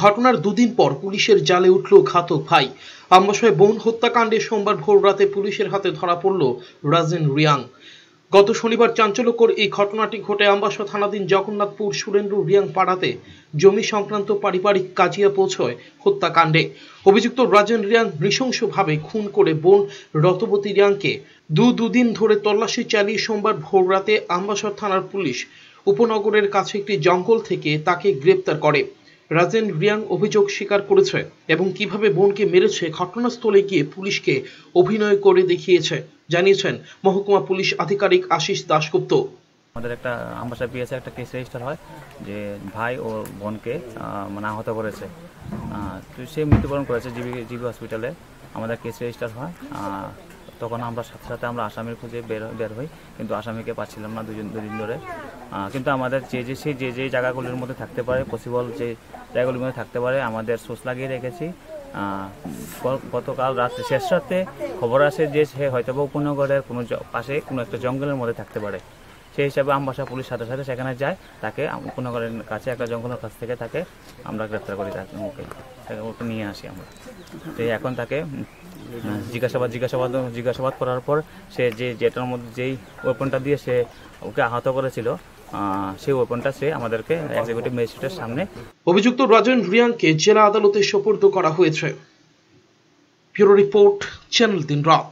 ঘটনার দুদিন পর পুলিশের জালে উঠল ঘাতক ভাই। আমবাসায় বোন হত্যাকাণ্ডে সোমবার ভোর রাতে পুলিশের হাতে ধরা পড়ল রাজেন রিয়াং। গত শনিবার চাঞ্চল্যকর এই ঘটনাটি ঘটে আমবাসা থানাধীন জগন্নাথপুর সুরেন্দ্র রিয়াং পাড়াতে জমি সংক্রান্ত পারিবারিক কাজিয়া পৌঁছয় হত্যাকাণ্ডে। অভিযুক্ত রাজেন রিয়াং নৃশংসভাবে খুন করে বোন রতবতী রিয়াংকে দুদিন ধরে তল্লাশি চালিয়ে সোমবার ভোর রাতে আমবাসা থানার পুলিশ উপনগরের কাছে একটি জঙ্গল থেকে তাকে গ্রেপ্তার করে। রাজেন রিয়াং অভিযোগ স্বীকার করেছে এবং কিভাবে বোনকে মেরেছে ঘটনাস্থলে গিয়ে পুলিশকে অভিনয় করে দেখিয়েছে জানিয়েছেন মহকুমা পুলিশ আধিকারিক আশিস দাশগুপ্ত। আমাদের একটা আমবাসা পিএসে একটা কেস রেজিস্টার হয় যে ভাই ও বোনকে আহত করেছে, তো সে মৃত্যুবরণ করেছে জিবি হসপিটালে। আমাদের কেস রেজিস্টার হয়, তখন আমরা সাথে সাথে আমরা আসামির খুঁজে বের হই, কিন্তু আসামিকে পাচ্ছিলাম না দুদিন ধরে। কিন্তু আমাদের যে জায়গাগুলির মধ্যে থাকতে পারে, পসিবল যে জায়গাগুলির মধ্যে থাকতে পারে আমাদের সোর্স লাগিয়ে রেখেছি। গতকাল রাত্রে শেষ রাতে খবর আসে যে সে হয়তো উপনগরের কোনো পাশে কোনো একটা জঙ্গলের মধ্যে থাকতে পারে। সেই হিসাবে আমবাসা পুলিশ সাথে সাথে সেখানে যায়, তাকে উপনগরের কাছে একটা জঙ্গলের কাছ থেকে তাকে আমরা গ্রেপ্তার করি, তাকে ওকে নিয়ে আসি আমরা। তো এখন তাকে জিজ্ঞাসাবাদ করার পর সে যেটার মধ্যে যেই ওয়েপনটা দিয়ে সে ওকে আহত করেছিল সেই ওয়েপনটা সে আমাদেরকে এক্সিকিউটিভ ম্যাজিস্ট্রেটের সামনে। অভিযুক্ত রাজেন রিয়াংকে জেলা আদালতে সোপর্দ করা হয়েছে। ব্যুরো রিপোর্ট, চ্যানেল 3 রাত।